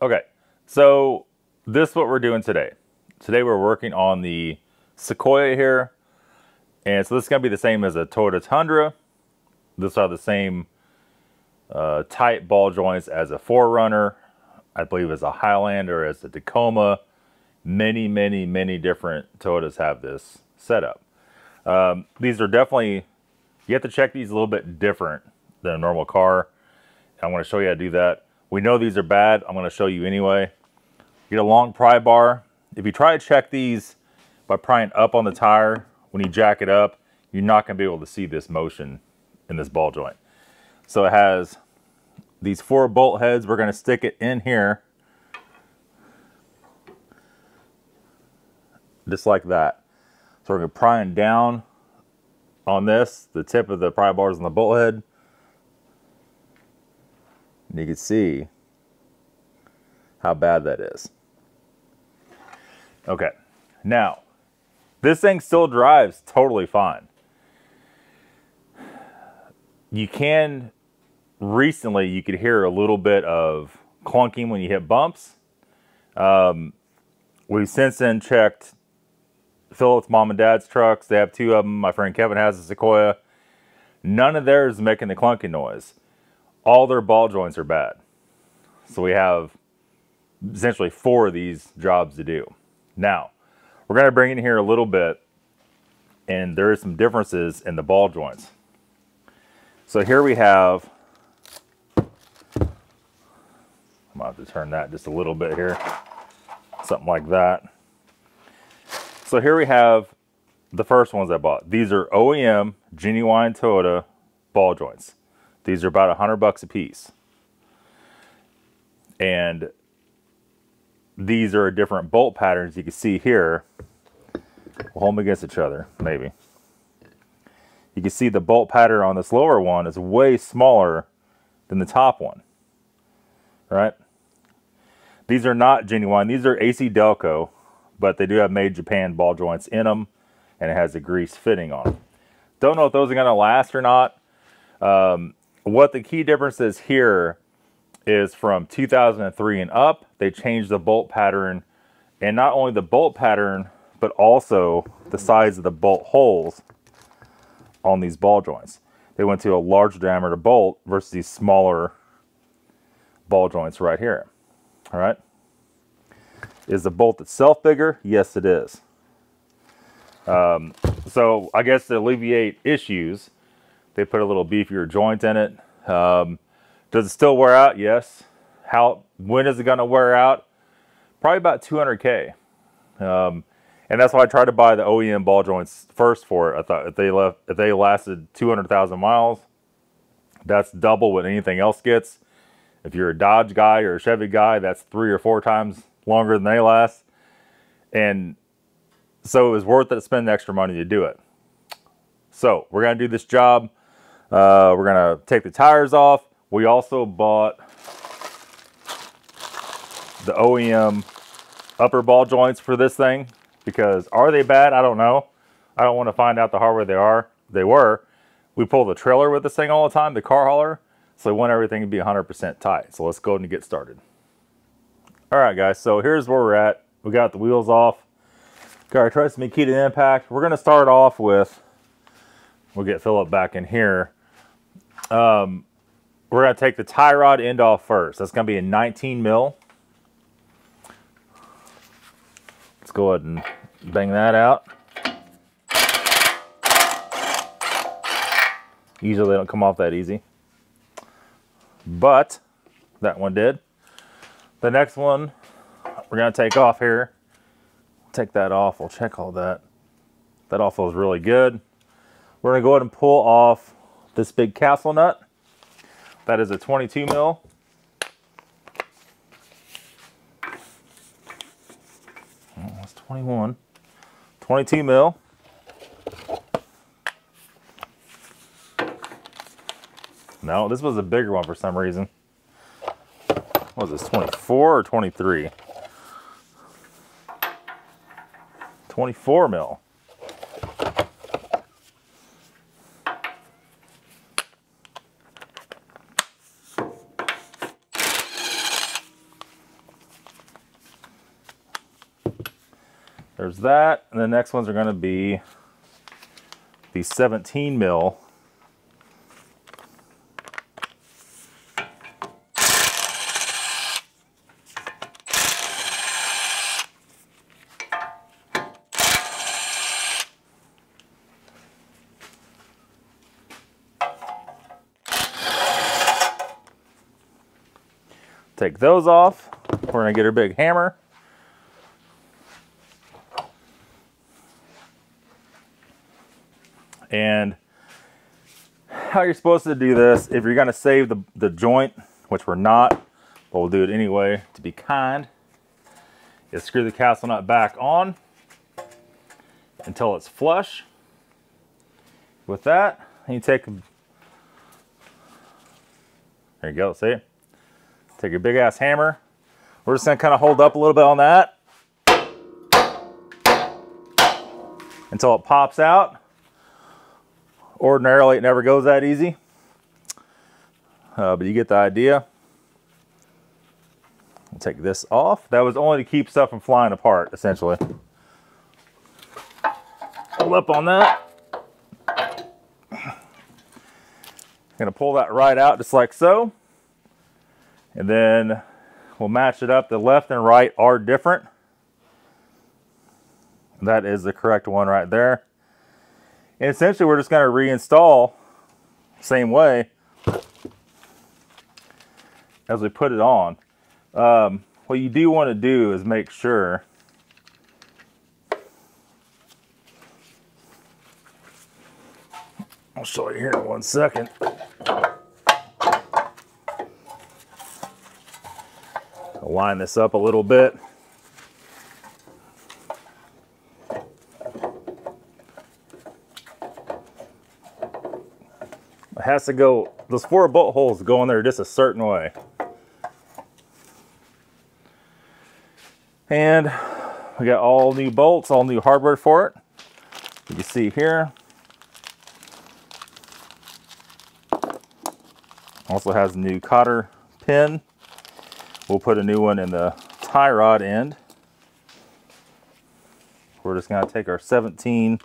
Okay, so this is what we're doing today. Today we're working on the Sequoia here. And so this is going to be the same as a Toyota Tundra. These are the same tight ball joints as a 4Runner. I believe as a Highlander, as a Tacoma. Many different Toyotas have this setup. These are definitely, you have to check these a little bit different than a normal car. I'm going to show you how to do that. We know these are bad. I'm going to show you anyway. Get a long pry bar. If you try to check these by prying up on the tire, when you jack it up, you're not going to be able to see this motion in this ball joint. So it has these 4 bolt heads. We're going to stick it in here. Just like that. So we're going to pry down on this. The tip of the pry bar is on the bolt head. And you can see how bad that is. Okay, now this thing still drives totally fine. You could hear a little bit of clunking when you hit bumps. We've since then checked Philip's mom and dad's trucks. They have 2 of them. My friend Kevin has a Sequoia. None of theirs is making the clunking noise. All their ball joints are bad. So we have essentially 4 of these jobs to do. Now, we're going to bring in here a little bit, and there is some differences in the ball joints. So here we have, I'm going to have to turn that just a little bit here. Something like that. So here we have the first ones I bought. These are OEM, genuine Toyota ball joints. These are about $100 a piece. And these are different bolt patterns. You can see here. We'll hold them against each other, maybe. You can see the bolt pattern on this lower one is way smaller than the top one. Right? These are not genuine. These are AC Delco, but they do have made Japan ball joints in them, and it has a grease fitting on them. Don't know if those are going to last or not. What the key difference is here is from 2003 and up, they changed the bolt pattern, and not only the bolt pattern, but also the size of the bolt holes on these ball joints. They went to a larger diameter bolt versus these smaller ball joints right here. All right. Is the bolt itself bigger? Yes, it is. So I guess to alleviate issues, they put a little beefier joint in it. Does it still wear out? Yes. When is it going to wear out? Probably about 200K. And that's why I tried to buy the OEM ball joints first for it. I thought if they lasted 200,000 miles, that's double what anything else gets. If you're a Dodge guy or a Chevy guy, that's 3 or 4 times longer than they last. And so it was worth it to spend the extra money to do it. So we're going to do this job. We're going to take the tires off. We also bought the OEM upper ball joints for this thing, because are they bad? I don't know. I don't want to find out the hard way they were. We pull the trailer with this thing all the time, the car hauler, so we want everything to be 100% tight. So let's go ahead and get started. All right, guys, so here's where we're at. We got the wheels off. Got our trusty key to impact. We're going to start off with, we'll get Philip back in here. We're going to take the tie rod end off first. That's going to be a 19 mil. Let's go ahead and bang that out. Usually they don't come off that easy, but that one did. The next one we're going to take off here. Take that off. We'll check all that. That all feels really good. We're going to go ahead and pull off this big castle nut. That is a 22 mil. Oh, that's 21. 22 mil. No, this was a bigger one for some reason. What was this, 24 or 23? 24 mil. There's that, and the next ones are going to be the 17 mil. Take those off. We're going to get our big hammer. And how you're supposed to do this, if you're going to save the joint, which we're not, but we'll do it anyway to be kind, is screw the castle nut back on until it's flush. With that, and you take, there you go, see it? Take your big ass hammer. We're just gonna kind of hold up a little bit on that until it pops out. Ordinarily, it never goes that easy, but you get the idea. I'll take this off. That was only to keep stuff from flying apart, essentially. Hold up on that. Gonna pull that right out just like so. And then we'll match it up. The left and right are different. That is the correct one right there. And essentially we're just going to reinstall same way as we put it on. What you do want to do is make sure I'll show you here in 1 second. I'll line this up a little bit. It has to go, those 4 bolt holes go in there just a certain way. And we got all new bolts, all new hardware for it. You can see here. Also has a new cotter pin. We'll put a new one in the tie rod end. We're just going to take our 17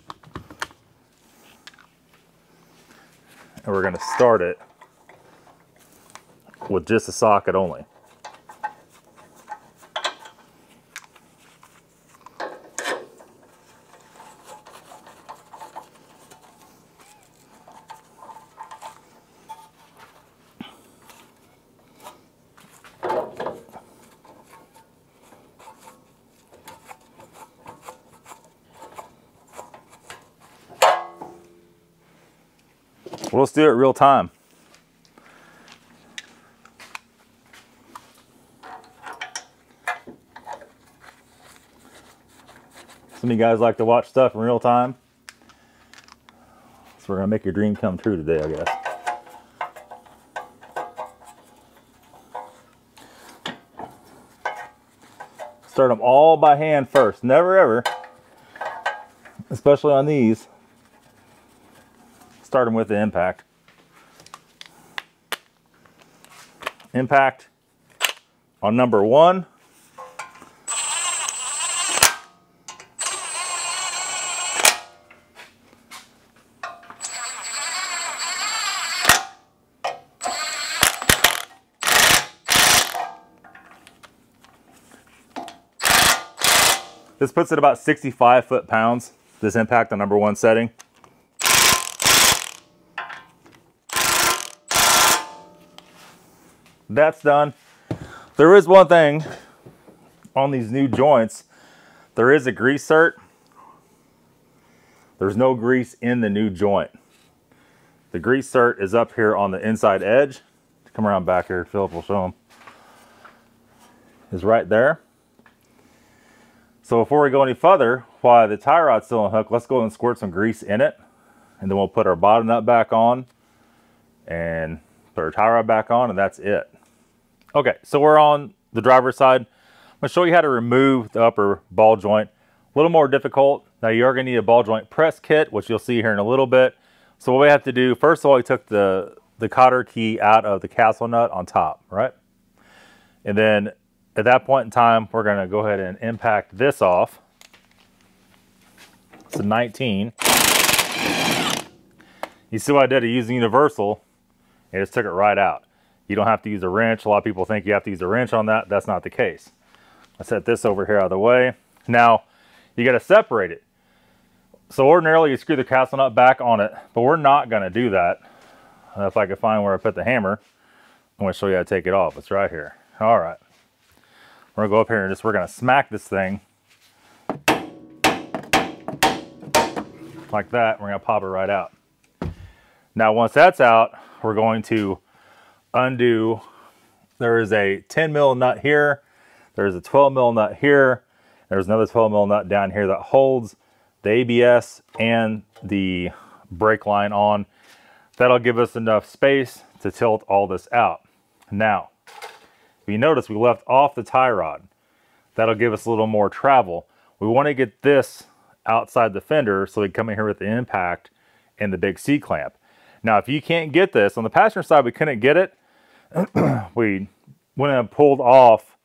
and we're going to start it with just a socket only. Well, let's do it real time. Some of you guys like to watch stuff in real time. So we're gonna make your dream come true today, I guess. Start them all by hand first. Never ever, especially on these, start them with the impact. Impact on number 1. This puts it about 65 foot-pounds, this impact on number 1 setting. That's done. There is one thing on these new joints. There is a grease cert. There's no grease in the new joint. The grease cert is up here on the inside edge. Come around back here, Philip will show them. Is right there. So before we go any further, while the tie rod's still on hook, let's go and squirt some grease in it. And then we'll put our bottom nut back on and put our tie rod back on, and that's it. Okay, so we're on the driver's side. I'm gonna show you how to remove the upper ball joint. A little more difficult. Now you are gonna need a ball joint press kit, which you'll see here in a little bit. So what we have to do, first of all, we took the cotter key out of the castle nut on top, right? And then at that point in time, we're gonna go ahead and impact this off. It's a 19. You see what I did? I used the universal and just took it right out. You don't have to use a wrench. A lot of people think you have to use a wrench on that. That's not the case. I set this over here out of the way. Now, you got to separate it. So ordinarily you screw the castle nut back on it, but we're not going to do that. If I can find where I put the hammer, I'm going to show you how to take it off. It's right here. All right. We're going to go up here and we're going to smack this thing like that. We're going to pop it right out. Now, once that's out, we're going to undo. There is a 10 mil nut here. There's a 12 mil nut here. There's another 12 mil nut down here that holds the ABS and the brake line on. That'll give us enough space to tilt all this out. Now, if you notice, we left off the tie rod. That'll give us a little more travel. We want to get this outside the fender so we can come in here with the impact and the big C-clamp. Now, if you can't get this, on the passenger side we couldn't get it, we went and pulled off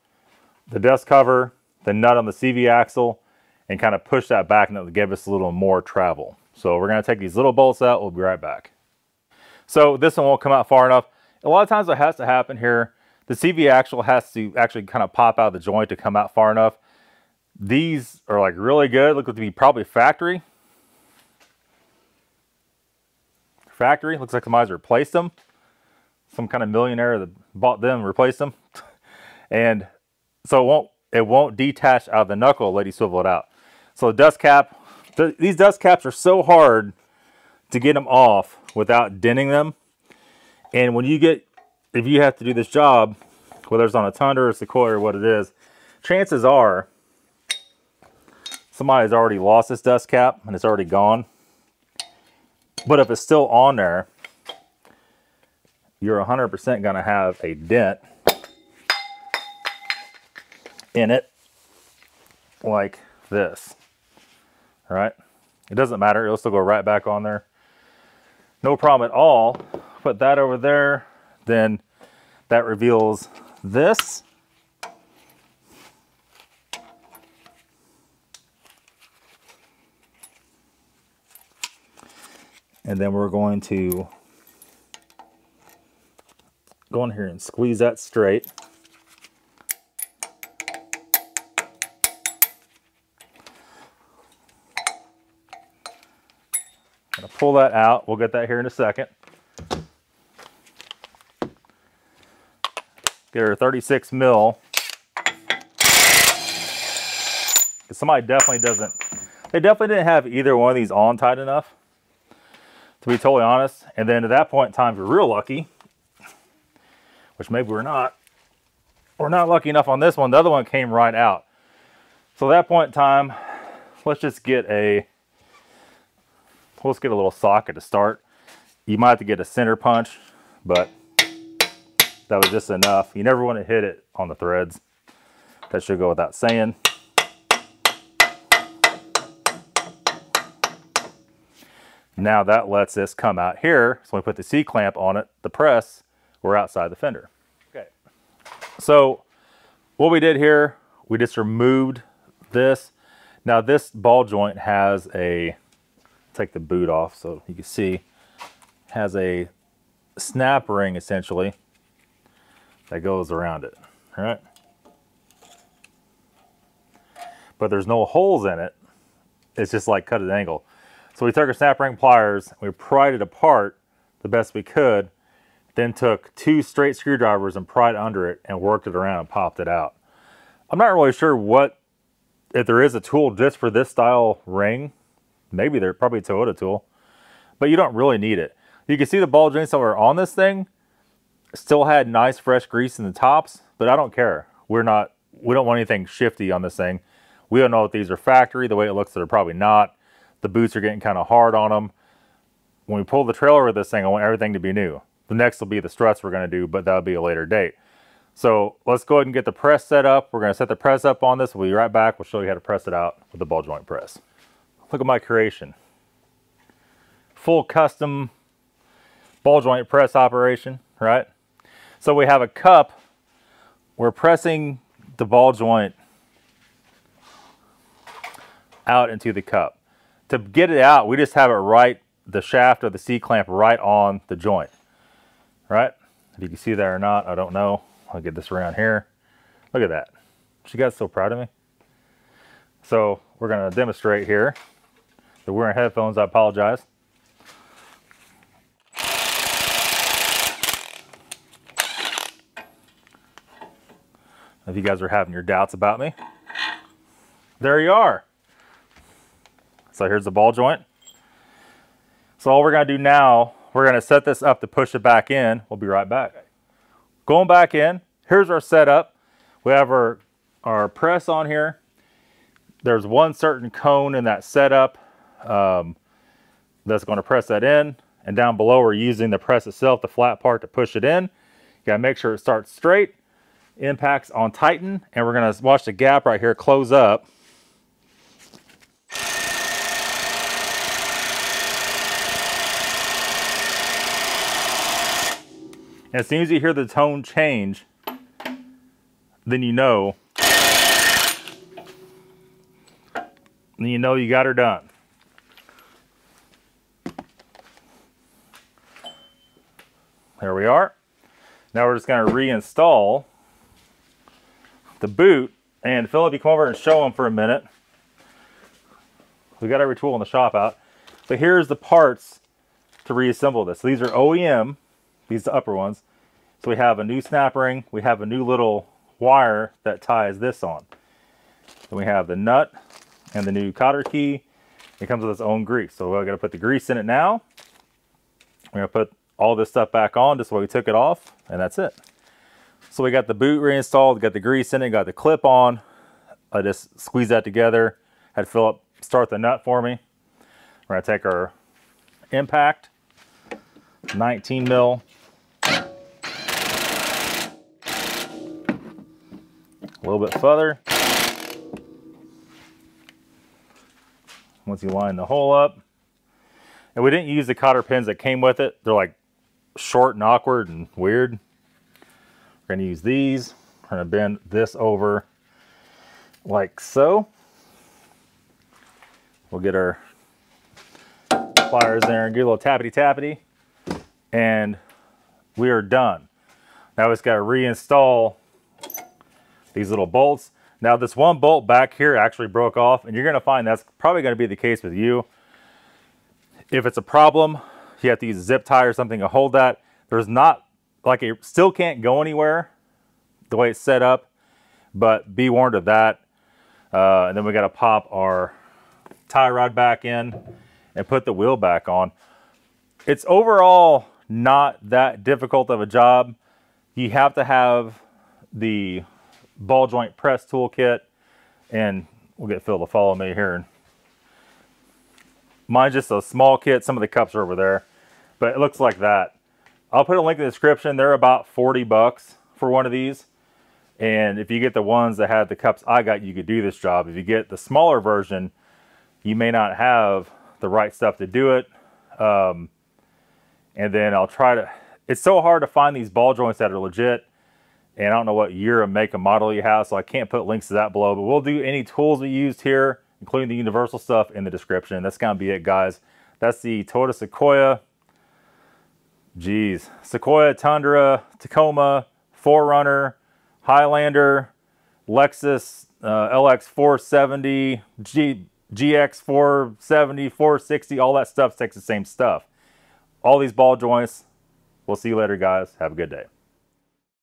the dust cover, the nut on the CV axle, and kind of push that back, and it'll give us a little more travel. So we're going to take these little bolts out. We'll be right back. So this one won't come out far enough. A lot of times what has to happen here, the CV axle has to actually kind of pop out of the joint to come out far enough. These are like really good. Look to be probably factory. Factory. Looks like somebody's replaced them. Some kind of millionaire that bought them and replaced them. And so it won't detach out of the knuckle, let you swivel it out. So the dust cap, these dust caps are so hard to get them off without denting them. And when you get, if you have to do this job, whether it's on a Tundra or Sequoia or what it is, chances are somebody's already lost this dust cap and it's already gone. But if it's still on there, you're 100% going to have a dent in it like this. All right, it doesn't matter, it'll still go right back on there, no problem at all. Put that over there, then that reveals this. And then we're going to go in here and squeeze that straight. Gonna pull that out. We'll get that here in a second. Get her 36 mil. Somebody definitely doesn't. They definitely didn't have either one of these on tight enough, to be totally honest. And then at that point in time, if you're real lucky, which maybe we're not lucky enough on this one. The other one came right out. So at that point in time, let's get a little socket to start. You might have to get a center punch, but that was just enough. You never want to hit it on the threads. That should go without saying. Now that lets this come out here. So when we put the C-clamp on it, the press, we're outside the fender. Okay. So what we did here, we just removed this. Now this ball joint has a, take the boot off so you can see, has a snap ring essentially that goes around it. All right. But there's no holes in it. It's just like cut at an angle. So we took our snap ring pliers, we pried it apart the best we could, then took 2 straight screwdrivers and pried under it and worked it around and popped it out. I'm not really sure if there is a tool just for this style ring. Maybe there's probably a Toyota tool, but you don't really need it. You can see the ball joints that were on this thing still had nice fresh grease in the tops, but I don't care. We don't want anything shifty on this thing. We don't know if these are factory. The way it looks, they're probably not. The boots are getting kind of hard on them. When we pull the trailer with this thing, I want everything to be new. The next will be the struts we're going to do, but that'll be a later date. So let's go ahead and get the press set up. We're going to set the press up on this. We'll be right back. We'll show you how to press it out with the ball joint press. Look at my creation. Full custom ball joint press operation, right? So we have a cup. We're pressing the ball joint out into the cup. to get it out, we just have it right, the shaft of the C-clamp right on the joint, right? If you can see that or not, I don't know. I'll get this around here. Look at that. She got so proud of me. So we're gonna demonstrate here. If you're wearing headphones, I apologize. If you guys are having your doubts about me, there you are. So here's the ball joint. So all we're gonna do now, we're gonna set this up to push it back in. We'll be right back. Going back in, here's our setup. We have our press on here. There's one certain cone in that setup that's gonna press that in. And down below, we're using the press itself, the flat part, to push it in. You gotta make sure it starts straight. Impacts on tighten, and we're gonna watch the gap right here close up. And as soon as you hear the tone change, then you know you got her done. There we are. Now we're just gonna reinstall the boot. And Philip, you come over and show them for a minute. We got every tool in the shop out. But here's the parts to reassemble this. These are OEM, these are the upper ones. So we have a new snap ring, we have a new little wire that ties this on. Then we have the nut and the new cotter key. It comes with its own grease. So we're gonna put the grease in it now. We're gonna put all this stuff back on just the way we took it off, and that's it. So we got the boot reinstalled, got the grease in it, got the clip on. I just squeezed that together, had Philip start the nut for me. We're gonna take our impact, 19 mil. A little bit further. Once you line the hole up. And we didn't use the cotter pins that came with it. They're like short and awkward and weird. We're gonna use these. We're gonna bend this over like so. We'll get our pliers there and get a little tappity tappity. And we are done. Now we just gotta reinstall these little bolts. Now this one bolt back here actually broke off, and you're gonna find that's probably gonna be the case with you. If it's a problem, you have to use a zip tie or something to hold that. There's not, like, it still can't go anywhere the way it's set up, but be warned of that. And then we got to pop our tie rod back in and put the wheel back on. It's overall not that difficult of a job. You have to have the ball joint press toolkit, and we'll get Phil to follow me here. Mine's just a small kit. Some of the cups are over there, but it looks like that. I'll put a link in the description. They're about 40 bucks for one of these. And if you get the ones that have the cups I got, you could do this job. If you get the smaller version, you may not have the right stuff to do it. And then I'll try to, it's so hard to find these ball joints that are legit. And I don't know what year and make and model you have, so I can't put links to that below. But we'll do any tools we used here, including the universal stuff, in the description. That's gonna be it, guys. That's the Toyota Sequoia. Geez, Sequoia, Tundra, Tacoma, 4Runner, Highlander, Lexus LX 470, GX 470, 460, all that stuff takes the same stuff. All these ball joints. We'll see you later, guys. Have a good day.